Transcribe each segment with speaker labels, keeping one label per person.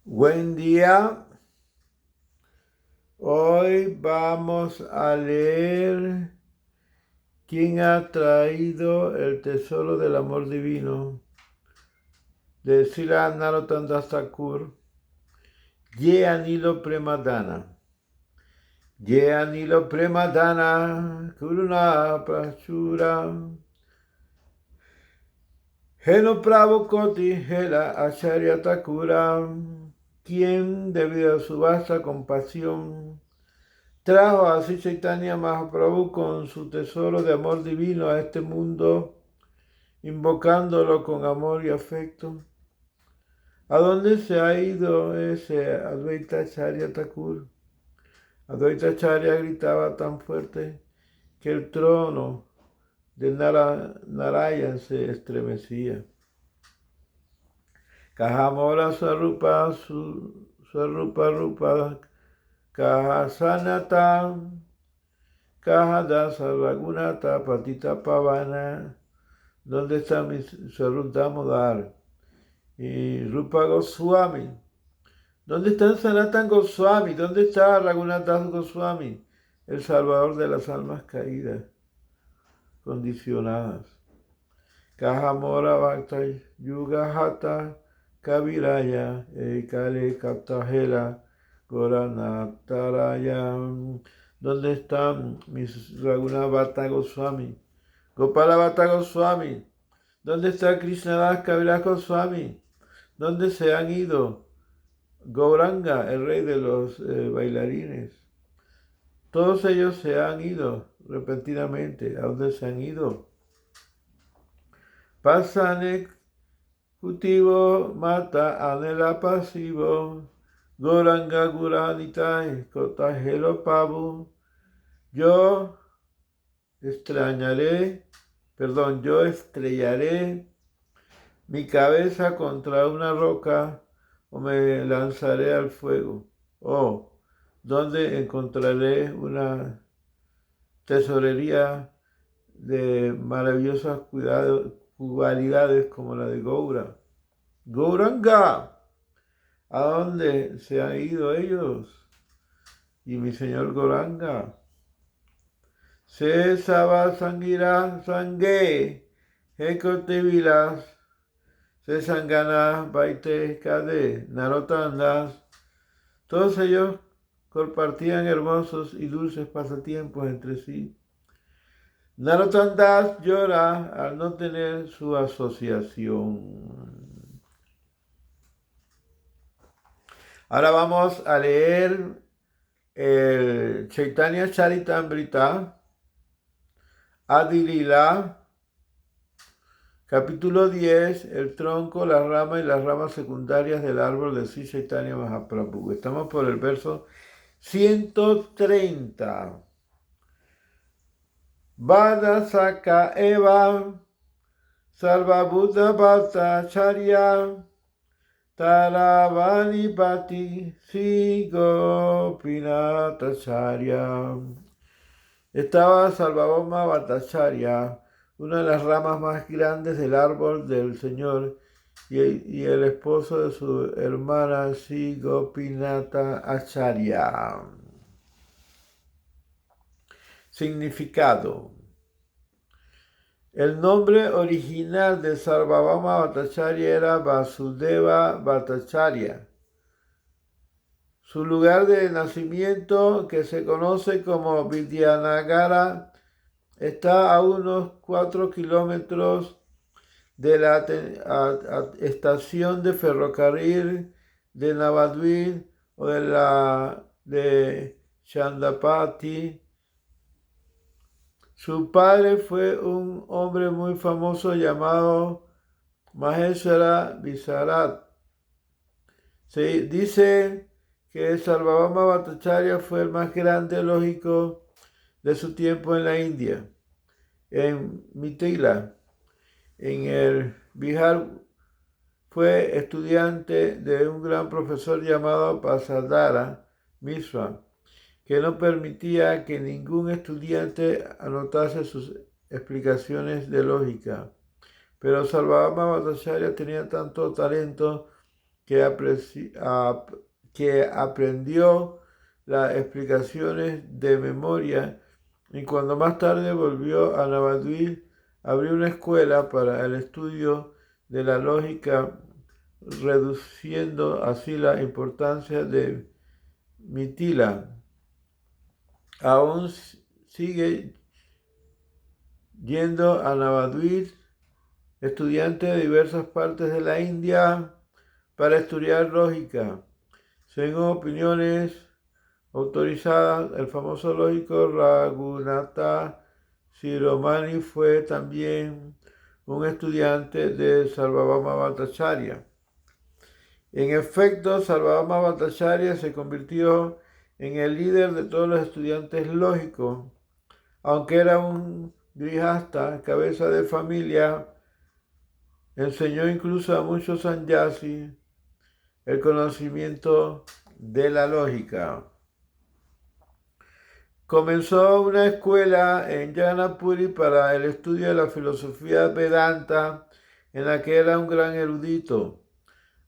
Speaker 1: Buen día. Hoy vamos a leer ¿Quién ha traído el tesoro del amor divino? De Srila Narottam Das Thakur. Ye Anilo Premadana. Ye Anilo Premadana. Kuruna Prachura. Heno Prabhu Koti Hela Acharya Thakura. Quien, debido a su vasta compasión, trajo a Sri Chaitanya Mahaprabhu con su tesoro de amor divino a este mundo, invocándolo con amor y afecto. ¿A dónde se ha ido ese Advaita Acharya Thakur? Advaita Acharya gritaba tan fuerte que el trono de Narayan se estremecía. Kahamora Swarupa Rupa Kahasanata Kahadasa Ragunata Patita Pavana. ¿Dónde está mi Swarup Damodar? Y Rupa Goswami. ¿Dónde está Sanatan Goswami? ¿Dónde está Raghunath Goswami? El salvador de las almas caídas, condicionadas. Kahamora Bhakta Yuga Hata Kaviraya Ekale Kaptahela Goranataraya. ¿Dónde están mis Raghunath Bhatta Goswami? Gopala Bhatta Goswami. ¿Dónde está Krishnadas Kaviraj Goswami? ¿Dónde se han ido? Gauranga, el rey de los bailarines. Todos ellos se han ido repentinamente. ¿A dónde se han ido? Pasane Kutivo Mata Anela Pasivo Gauranga Guranitai Kotahelo Pabu. Yo estrellaré mi cabeza contra una roca o me lanzaré al fuego. Oh, ¿dónde encontraré una tesorería de maravillosas cualidades como la de Gaura? Gauranga, ¿a dónde se han ido ellos? Y mi señor Gauranga. Se Saba Sangira Sangue, Hekote Vilas, Se Sangana Baite Kade, Narottam Das. Todos ellos compartían hermosos y dulces pasatiempos entre sí. Narottam Das llora al no tener su asociación. Ahora vamos a leer el Chaitanya Charitamrita, Adi Lila, capítulo 10, el tronco, la rama y las ramas secundarias del árbol de Sri Chaitanya Mahaprabhu. Estamos por el verso 130. Vada Saka Eva, Sarva Buddha Bhata Charya, Taravani Pati, Sigo Pinatacharya. Estaba Sarvabhauma Bhattacharya, una de las ramas más grandes del árbol del Señor, y el esposo de su hermana Sri Gopinata Acharya. Significado. El nombre original de Sarvabhauma Bhattacharya era Vasudeva Bhattacharya. Su lugar de nacimiento, que se conoce como Vidyanagara, está a unos 4 kilómetros de la estación de ferrocarril de Navadvip o de Chandapati. Su padre fue un hombre muy famoso llamado Maheshwara Visarat. Se dice que Sarvabhauma Bhattacharya fue el más grande lógico de su tiempo en la India. En Mithila, en el Bihar, fue estudiante de un gran profesor llamado Pasadara Mishra, que no permitía que ningún estudiante anotase sus explicaciones de lógica. Pero Sarvabhauma Bhattacharya tenía tanto talento que aprendió las explicaciones de memoria y cuando más tarde volvió a Navadvip, abrió una escuela para el estudio de la lógica, reduciendo así la importancia de Mitila. Aún sigue yendo a Navadvip estudiantes de diversas partes de la India para estudiar lógica. Según opiniones autorizadas, el famoso lógico Raghunatha Shiromani fue también un estudiante de Sarvabhauma Bhattacharya. En efecto, Sarvabhauma Bhattacharya se convirtió en el líder de todos los estudiantes lógicos, aunque era un grihasta, cabeza de familia. Enseñó incluso a muchos sannyasis el conocimiento de la lógica. Comenzó una escuela en Jagannath-Puri para el estudio de la filosofía Vedanta, en la que era un gran erudito.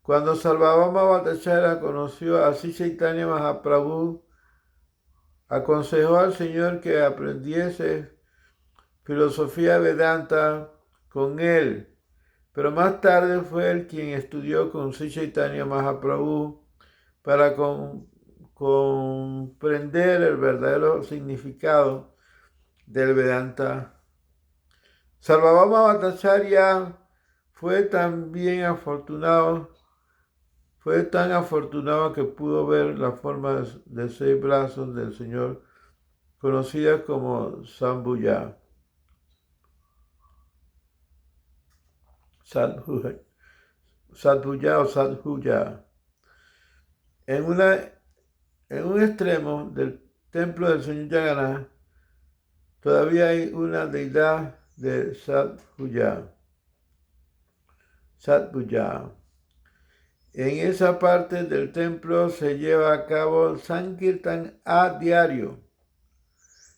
Speaker 1: Cuando Sarvabhauma Bhattacharya conoció a Sri Chaitanya Mahaprabhu, aconsejó al Señor que aprendiese filosofía Vedanta con él. Pero más tarde fue él quien estudió con Sri Chaitanya Mahaprabhu para comprender el verdadero significado del Vedanta. Sarvabhauma Bhattacharya fue tan afortunado que pudo ver la forma de 6 brazos del Señor, conocida como Sambhuja. Sadhuja o Sadhuja. En un extremo del templo del Señor Jagannath todavía hay una deidad de Sadhuja. En esa parte del templo se lleva a cabo Sankirtan a diario.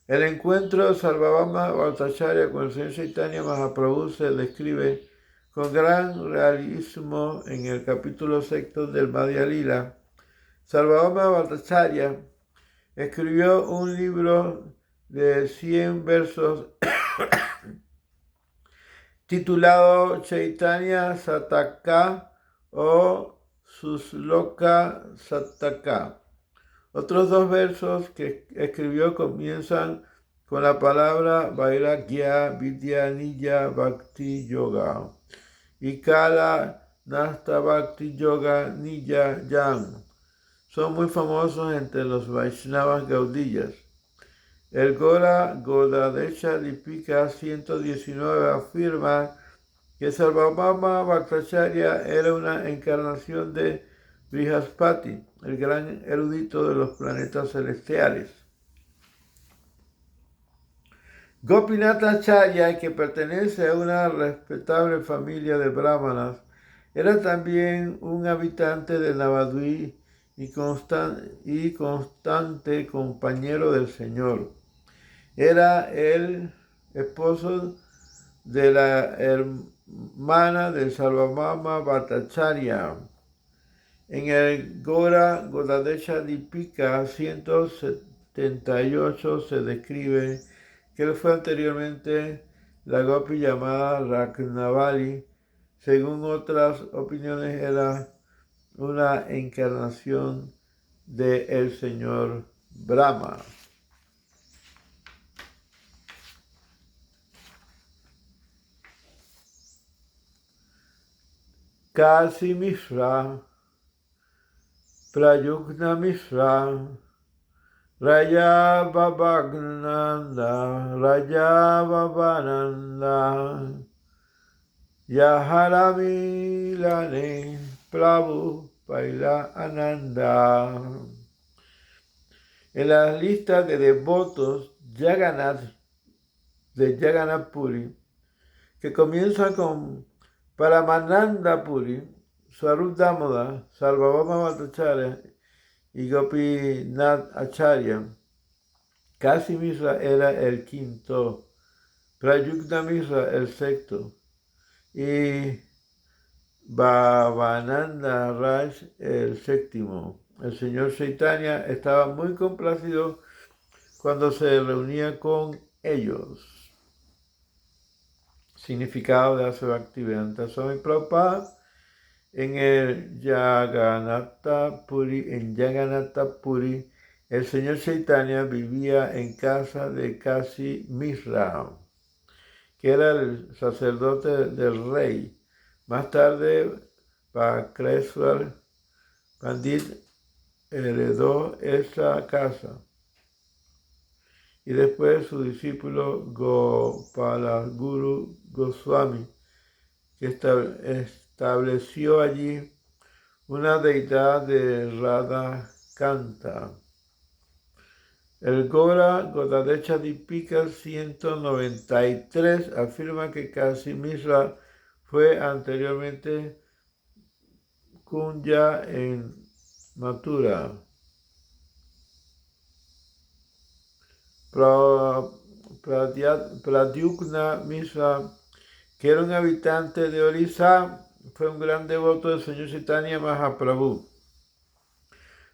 Speaker 1: El encuentro de Sarvabhauma Bhattacharya con el Señor Chaitanya Mahaprabhu se describe con gran realismo en el capítulo 6 del Madhya Lila. Sarvabhauma Bhattacharya escribió un libro de 100 versos titulado Chaitanya Sataka o Susloka Sataka. Otros 2 versos que escribió comienzan con la palabra Vairagya Vidya Nija Bhakti Yoga y Kala Nasta Bhakti Yoga Nija Yan. Son muy famosos entre los Vaishnavas gaudillas. El Gora Godadecha Dipika 119 afirma que Sarvabhauma Bhattacharya era una encarnación de Brihaspati, el gran erudito de los planetas celestiales. Gopinath Acharya, que pertenece a una respetable familia de brahmanas, era también un habitante de Navadvip y constante compañero del Señor. Era el esposo de la hermana de Sarvabhauma Bhattacharya. En el Gora Godadecha Dipika 178 se describe que él fue anteriormente la gopi llamada Raknavali. Según otras opiniones, era una encarnación del Señor Brahma. Kasi Mishra, Prayugna Mishra, Raya Babagnanda, Raya Babananda, Yaharamilane, Prabhu Paila Ananda. En la lista de devotos de Jagannath-Puri, que comienza con Paramananda Puri, Swarup Damodar, Sarvabhauma Bhattacharya y Gopinath Acharya, Kasi Mishra era el quinto, Prayugna Mishra el sexto y Bhavananda Raj el séptimo. El señor Chaitanya estaba muy complacido cuando se reunía con ellos. Significado de Asavaktivedanta Swami Prabhupada en el Jagannath Puri, el señor Chaitanya vivía en casa de Kasi Mishra, que era el sacerdote del rey. Más tarde, Pakreshwar Pandit heredó esa casa y después su discípulo Gopalaguru Goswami, que estableció allí una deidad de Radha Kanta. El Gora Godadecha Dipika 193 afirma que Kasi Mishra fue anteriormente Kunya en Mathura. Pradyumna Mishra, que era un habitante de Orissa, fue un gran devoto del señor Chaitanya Mahaprabhu.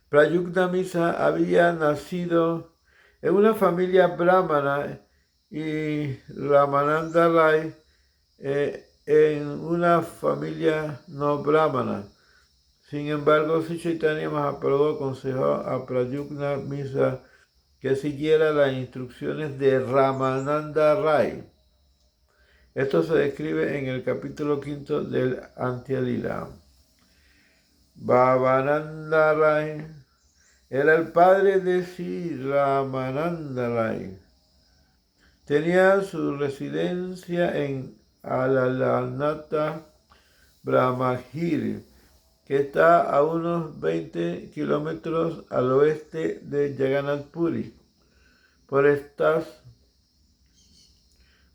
Speaker 1: Pradyumna Mishra había nacido en una familia brahmana y Ramananda Rai en una familia no brahmana. Sin embargo, Sri Chaitanya Mahaprabhu aconsejó a Pradyumna Mishra que siguiera las instrucciones de Ramananda Rai. Esto se describe en el capítulo 5 del Antya-lila. Bhavananda Rai era el padre de Sri Ramananda Rai. Tenía su residencia en Alalanata Brahmagiri, que está a unos 20 kilómetros al oeste de Jagannath Puri.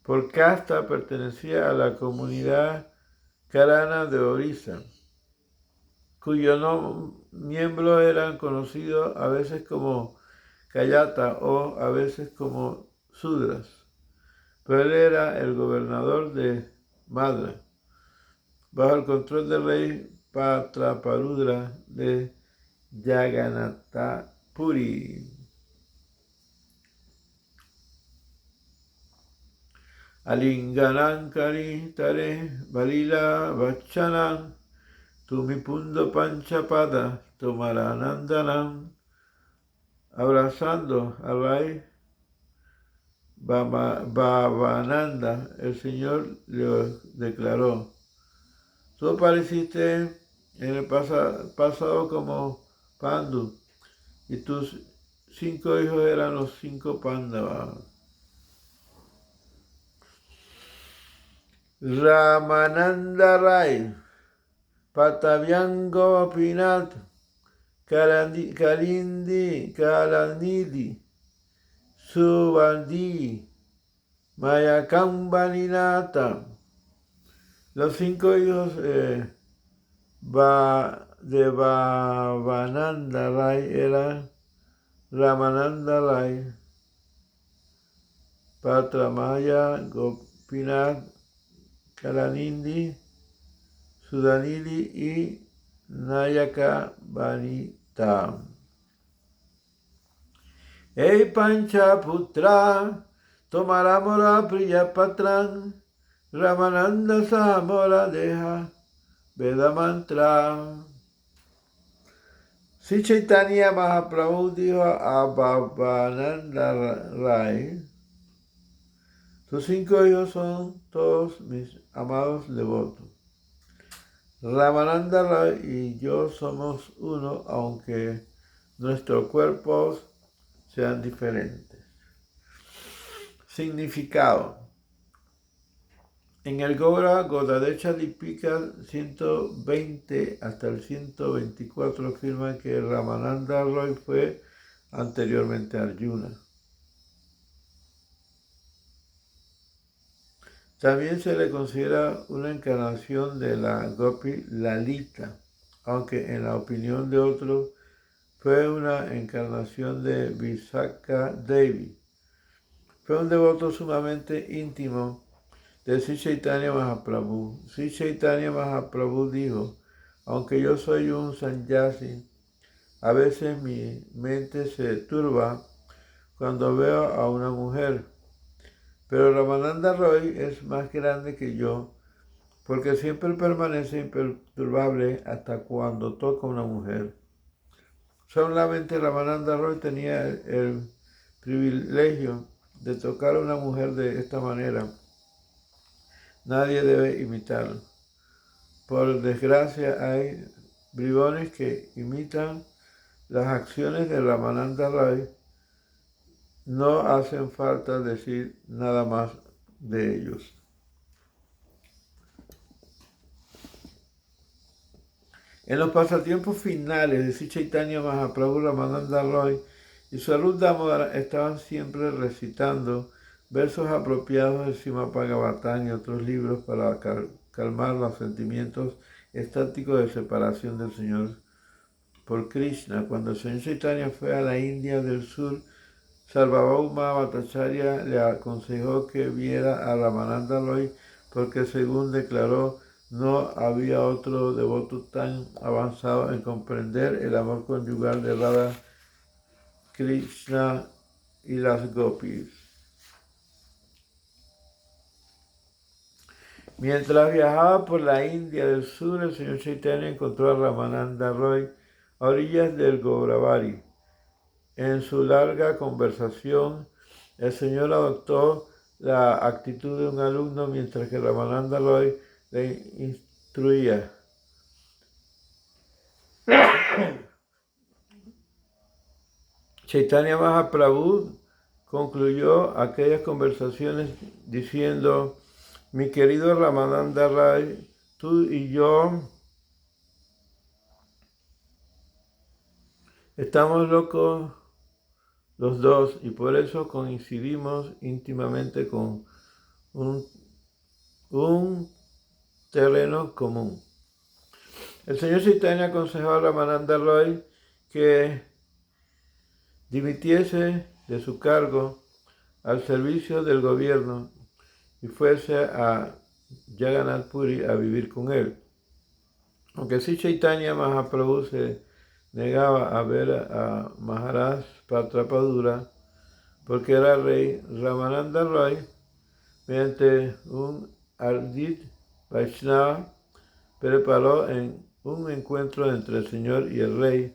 Speaker 1: Por casta pertenecía a la comunidad Karana de Orissa, cuyos miembros eran conocidos a veces como Kayata o a veces como Sudras, pero él era el gobernador de Madra, bajo el control del rey Patraparudra de Jagannath Puri. Alinganankari tare balila vachanan tumipundo panchapada tomaranandanam. Abrazando a Rai Bhavananda, el Señor le declaró: tú apareciste en el pasado como Pandu y tus 5 hijos eran los 5 Pandavas. Ramananda Rai, Patavyango Pinat, Kalanidi, Subandi, Mayakambaninata. Los 5 hijos de Bhavananda Rai eran Ramananda Rai, Patramaya, Gopinath, Kalanindi, Sudanili y Nayaka Vanita. Ei Pancha Putra, Tomaramora Priyapatran, Ramananda Sahamora Deha, Veda Mantra. Sri Chaitanya Mahaprabhu dijo a Bhavananda Rai: tus 5 hijos son todos mis amados devotos. Ramananda Rai y yo somos uno, aunque nuestros cuerpos sean diferentes. Significado. En el Gora Godadecha Dipika 120 hasta el 124 afirman que Ramananda Rai fue anteriormente Arjuna. También se le considera una encarnación de la Gopi Lalita, aunque en la opinión de otros fue una encarnación de Visakha Devi. Fue un devoto sumamente íntimo de Sri Chaitanya Mahaprabhu. Sri Chaitanya Mahaprabhu dijo, aunque yo soy un sannyasi, a veces mi mente se turba cuando veo a una mujer, pero Ramananda Roy es más grande que yo, porque siempre permanece imperturbable hasta cuando toca a una mujer. Solamente Ramananda Roy tenía el privilegio de tocar a una mujer de esta manera. Nadie debe imitarlo. Por desgracia hay bribones que imitan las acciones de Ramananda Roy. No hacen falta decir nada más de ellos. En los pasatiempos finales de Sri Chaitanya Mahaprabhu, Ramananda Roy y Swarup Damodara estaban siempre recitando versos apropiados del Srimad Bhagavatam y otros libros para calmar los sentimientos estáticos de separación del Señor por Krishna. Cuando el Señor Chaitanya fue a la India del Sur, Sarvabhauma Bhattacharya le aconsejó que viera a Ramananda Roy porque, según declaró, no había otro devoto tan avanzado en comprender el amor conyugal de Radha, Krishna y las gopis. Mientras viajaba por la India del Sur, el señor Chaitanya encontró a Ramananda Roy a orillas del Godavari. En su larga conversación, el señor adoptó la actitud de un alumno mientras que Ramananda Roy le instruía. Chaitanya Mahaprabhu concluyó aquellas conversaciones diciendo: mi querido Ramananda Roy, tú y yo estamos locos los dos y por eso coincidimos íntimamente con un terreno común. El señor Chaitanya aconsejó a Ramananda Roy que dimitiese de su cargo al servicio del gobierno y fuese a Jagannath Puri a vivir con él. Aunque sí Chaitanya Mahaprabhu se negaba a ver a Maharaj Pratapadura porque era rey, Ramananda Roy, mediante un ardid Vaishnava, preparó un encuentro entre el Señor y el rey.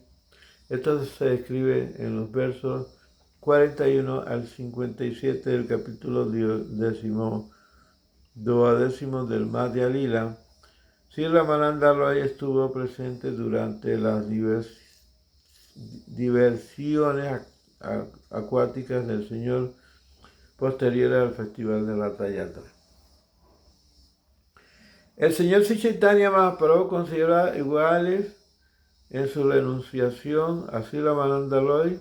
Speaker 1: Esto se describe en los versos 41 al 57 del capítulo 12 del Madhya Lila. Sri Ramananda Roy estuvo presente durante las diversiones acuáticas del Señor posteriores al festival de Ratha Yatra. El señor Sri Chaitanya Mahaprabhu considera iguales en su renunciación a Sri Ramananda Roy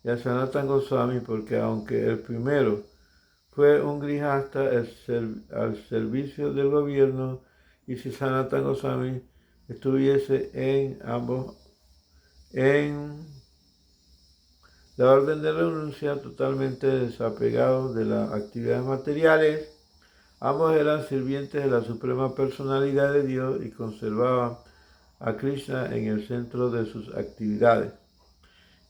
Speaker 1: y a Sanatana Goswami, porque aunque el primero fue un grihasta al servicio del gobierno, y si Sanatana Goswami estuviese en la orden de renuncia, totalmente desapegados de las actividades materiales, ambos eran sirvientes de la Suprema Personalidad de Dios y conservaban a Krishna en el centro de sus actividades.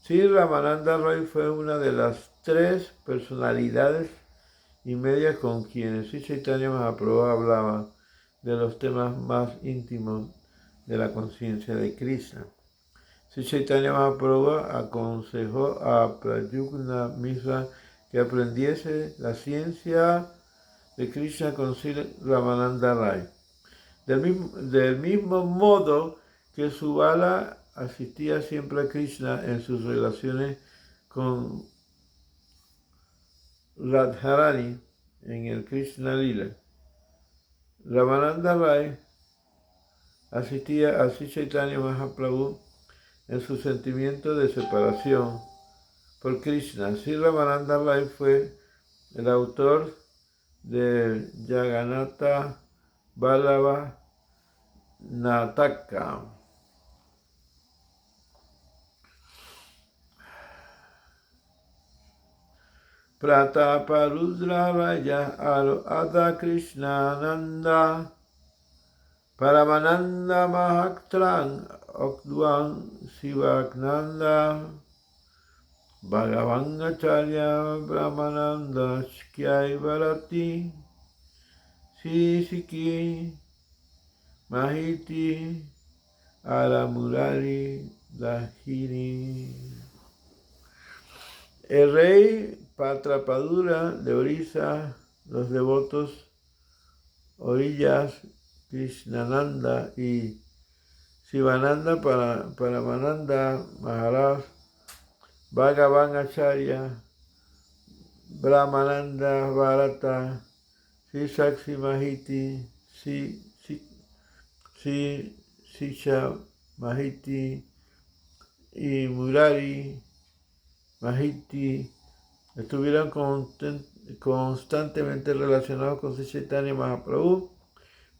Speaker 1: Sri Ramananda Roy fue una de las 3 personalidades y media con quienes Sri Chaitanya Mahaprabhu hablaba de los temas más íntimos de la conciencia de Krishna. Sri Chaitanya Mahaprabhu aconsejó a Pradyumna Mishra que aprendiese la ciencia de Krishna con Sri Ramananda Roy. Del mismo modo que Subala asistía siempre a Krishna en sus relaciones con Radharani en el Krishna Lila, Ramananda Roy asistía a Sri Chaitanya Mahaprabhu en su sentimiento de separación por Krishna. Sri Ramananda Roy fue el autor de Jagannatha Vallabha Nataka. Prataparudra Raya Adha Krishnananda Paramananda Mahaktran Okduan Sivagnanda Bhagavangacharya Brahmananda Shkyai Bharati Sisiki Mahiti Aramurari Dahini. El rey Pratapadura de Orissa, los devotos Orillas, Krishnananda y Sivananda Paramananda Maharaj, Bhagavan Acharya, Brahmananda Bharata, Sisakshi Mahiti, Sisha Mahiti y Murari Mahiti estuvieron constantemente relacionados con Sri Chaitanya Mahaprabhu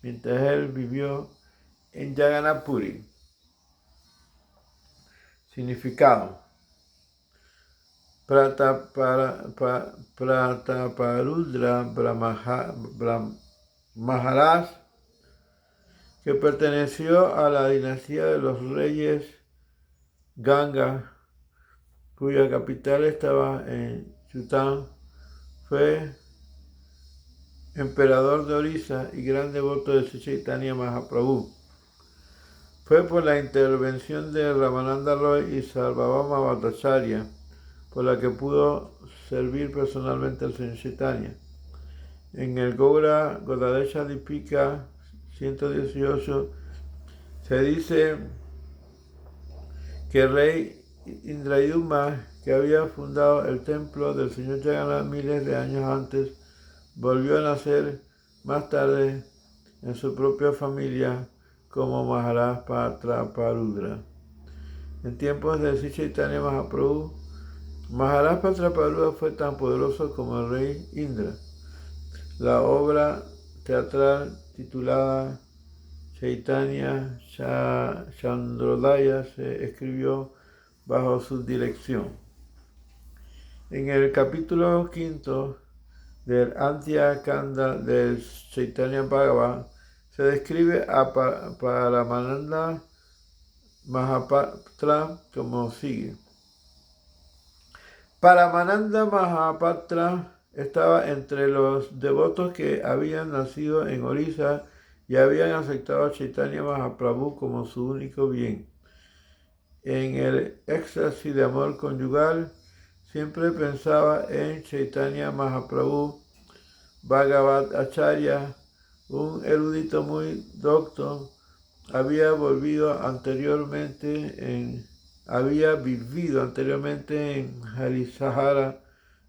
Speaker 1: mientras él vivió en Jagannath Puri. Significado: Prataparudra Maharaj, que perteneció a la dinastía de los reyes Ganga, cuya capital estaba en Chután, fue emperador de Orissa y gran devoto de Sri Chaitanya Mahaprabhu. Fue por la intervención de Ramananda Roy y Sarvabhauma Bhattacharya por la que pudo servir personalmente al Señor Chaitanya. En el Gaura Godadesha Dipika 118 se dice que el rey Indrayuma, que había fundado el templo del Señor Jagannath miles de años antes, volvió a nacer más tarde en su propia familia como Maharaj Prataparudra. En tiempos de Sri Chaitanya Mahaprabhu, Maharaj Prataparudra fue tan poderoso como el rey Indra. La obra teatral titulada Chaitanya Chandrodaya se escribió bajo su dirección. En el capítulo 5 del Antya Kanda del Chaitanya Bhagavat se describe a Paramananda Mahapatra como sigue. Paramananda Mahapatra estaba entre los devotos que habían nacido en Orissa y habían aceptado a Chaitanya Mahaprabhu como su único bien. En el éxtasis de amor conyugal, siempre pensaba en Chaitanya Mahaprabhu. Bhagavat Acharya, un erudito muy docto, había vivido anteriormente en Harisahara,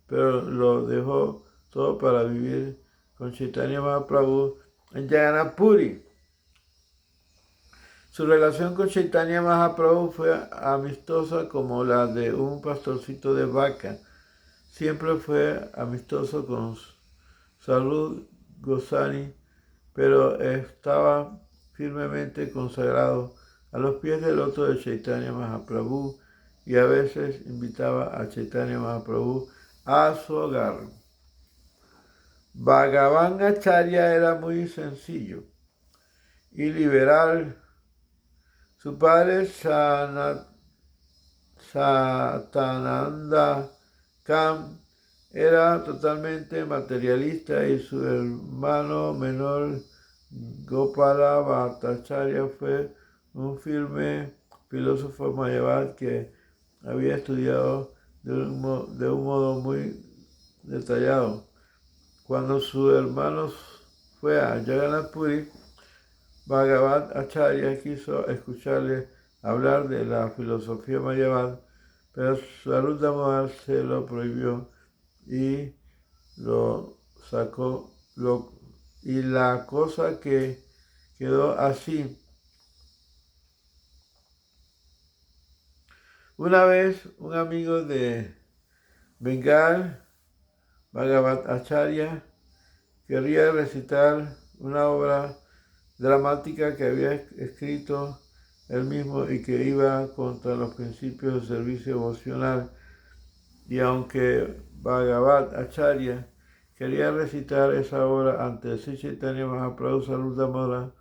Speaker 1: pero lo dejó todo para vivir con Chaitanya Mahaprabhu en Jagannath Puri. Su relación con Chaitanya Mahaprabhu fue amistosa como la de un pastorcito de vaca. Siempre fue amistoso con Sarup Goswami, pero estaba firmemente consagrado a los pies del loto de Chaitanya Mahaprabhu y a veces invitaba a Chaitanya Mahaprabhu a su hogar. Bhagavan Acharya era muy sencillo y liberal. Su padre Satananda Kam era totalmente materialista y su hermano menor Gopala Bhattacharya fue un firme filósofo Mayavad que había estudiado de un modo muy detallado. Cuando su hermano fue a Jagannath Puri, Bhagavat Acharya quiso escucharle hablar de la filosofía Mayavad, pero Sarup Damodar se lo prohibió y lo sacó, y la cosa que quedó así. Una vez un amigo de Bengal, Bhagavat Acharya, quería recitar una obra dramática que había escrito él mismo y que iba contra los principios de servicio emocional. Y aunque Bhagavad Acharya quería recitar esa obra ante Sri Chaitanya Mahaprabhu Sarvadamara.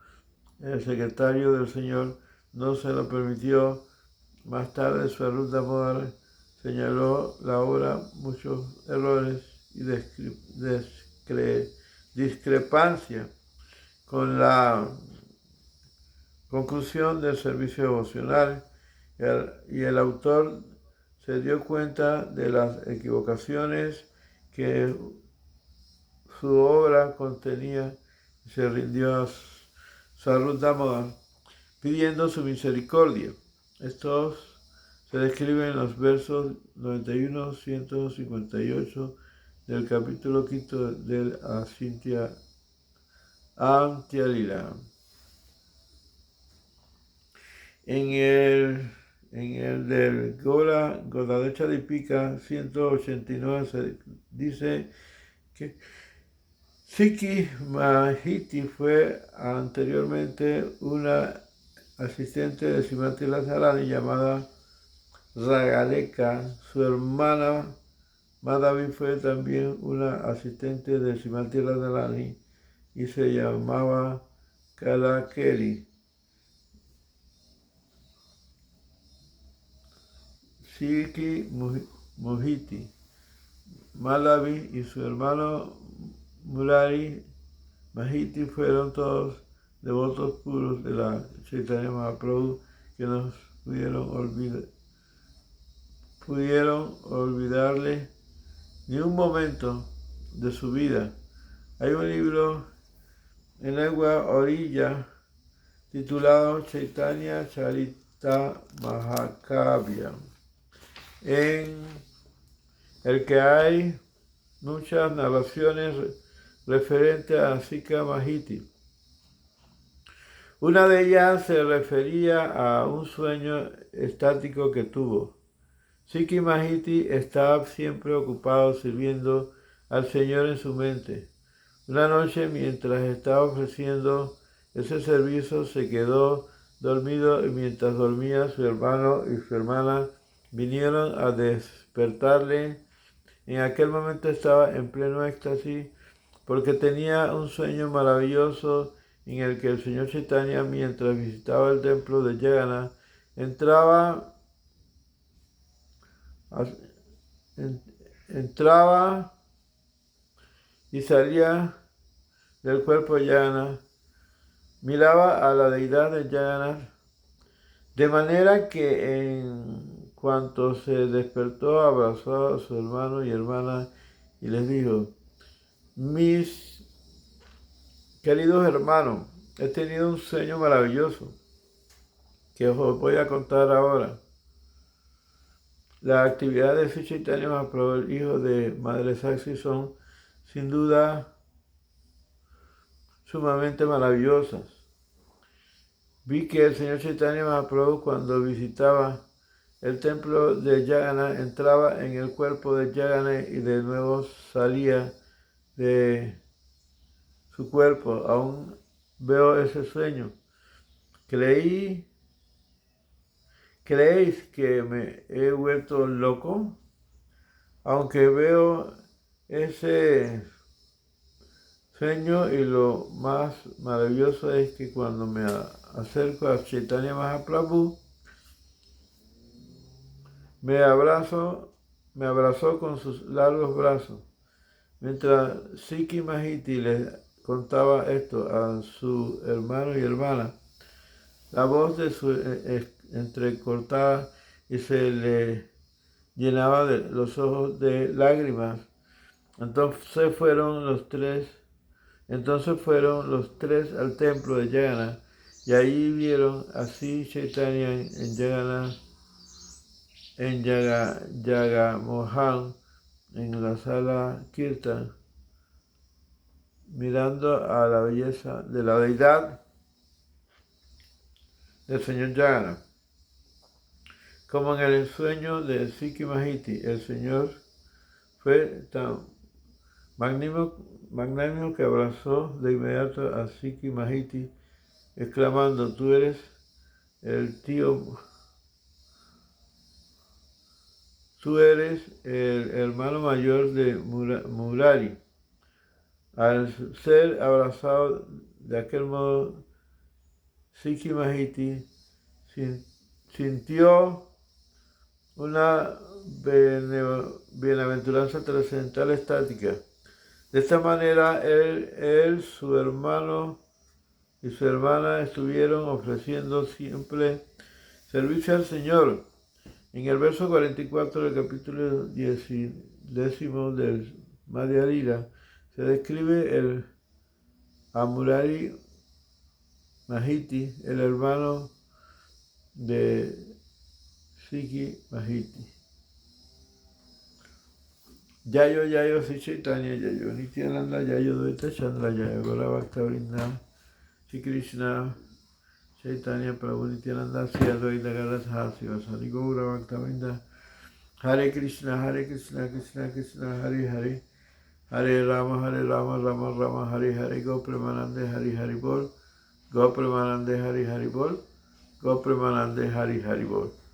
Speaker 1: El secretario del Señor no se lo permitió. Más tarde Sarvadamara señaló la obra muchos errores y discrepancia con la conclusión del servicio devocional, y el autor se dio cuenta de las equivocaciones que su obra contenía y se rindió a Sarvadamara pidiendo su misericordia. Estos se describen en los versos 91-158 del capítulo 5 del Antya Lila. En el del Godadecha Dipika 189 se dice que Siki Mahiti fue anteriormente una asistente de Srimati Radharani llamada Ragaleka. Su hermana Madhavi fue también una asistente de Srimati Radharani y se llamaba Kalakeli. Siki Mohiti, Madhavi y su hermano Murari Mahiti fueron todos devotos puros de la Chaitanya Mahaprabhu que nos pudieron olvidarle ni un momento de su vida. Hay un libro en lengua orilla titulado Chaitanya Charita Mahakavya, en el que hay muchas narraciones referentes a Sika Mahiti. Una de ellas se refería a un sueño estático que tuvo. Siki Mahiti estaba siempre ocupado sirviendo al Señor en su mente. Una noche, mientras estaba ofreciendo ese servicio, se quedó dormido y mientras dormía su hermano y su hermana vinieron a despertarle. En aquel momento estaba en pleno éxtasis porque tenía un sueño maravilloso en el que el Señor Chaitanya, mientras visitaba el templo de Jagannath, entraba y salía del cuerpo de Jagannath, miraba a la deidad de Jagannath, de manera que en cuanto se despertó abrazó a su hermano y hermana y les dijo: mis queridos hermanos, he tenido un sueño maravilloso que os voy a contar ahora. Las actividades de Sri Chaitanya Mahaprabhu, el hijo de Madre Saxi, son sin duda sumamente maravillosas. Vi que el Señor Chaitanya Mahaprabhu, cuando visitaba el templo de Jagannath, entraba en el cuerpo de Jagannath y de nuevo salía de su cuerpo. Aún veo ese sueño. ¿Creéis que me he vuelto loco? Aunque veo ese sueño, y lo más maravilloso es que cuando me acerco a Chaitanya Mahaprabhu, me abrazó con sus largos brazos. Mientras Siki Mahiti le contaba esto a su hermano y hermana, la voz de su entrecortada y se le llenaba los ojos de lágrimas. Entonces fueron los tres al templo de Jagannath y allí vieron a Sri Chaitanya en Jagamohan, en la sala Kirtan, mirando a la belleza de la deidad del Señor Jagannath. Como en el sueño de Siki Mahiti, el Señor fue tan magnánimo que abrazó de inmediato a Siki Mahiti, exclamando: tú eres el tío tú eres el hermano mayor de Murari. Al ser abrazado de aquel modo, Sikhi Mahiti sintió una bienaventuranza trascendental estática. De esta manera, él, su hermano y su hermana estuvieron ofreciendo siempre servicio al Señor. En el verso 44 del capítulo 10 del Madhya Lila se describe el Amurari Mahiti, el hermano de Sikhi Mahiti. Yayo Yayo Sri Chaitanya Yayo Nityananda Yayo Dvaita Chandra Yayo Gaura Bhakta Vrinda Sri Krishna Chaitanya Prabhu Nityananda Sri Advaita Gadadhara Sivasari Gaura Bhakta Vrinda Hare Krishna Krishna Krishna Hare Hare Hare Rama Rama Rama Hare Hare Go Premanande Hari Hari Bol Go Premanande Hari Hari Bol Go Premanande Hari Hari Bol.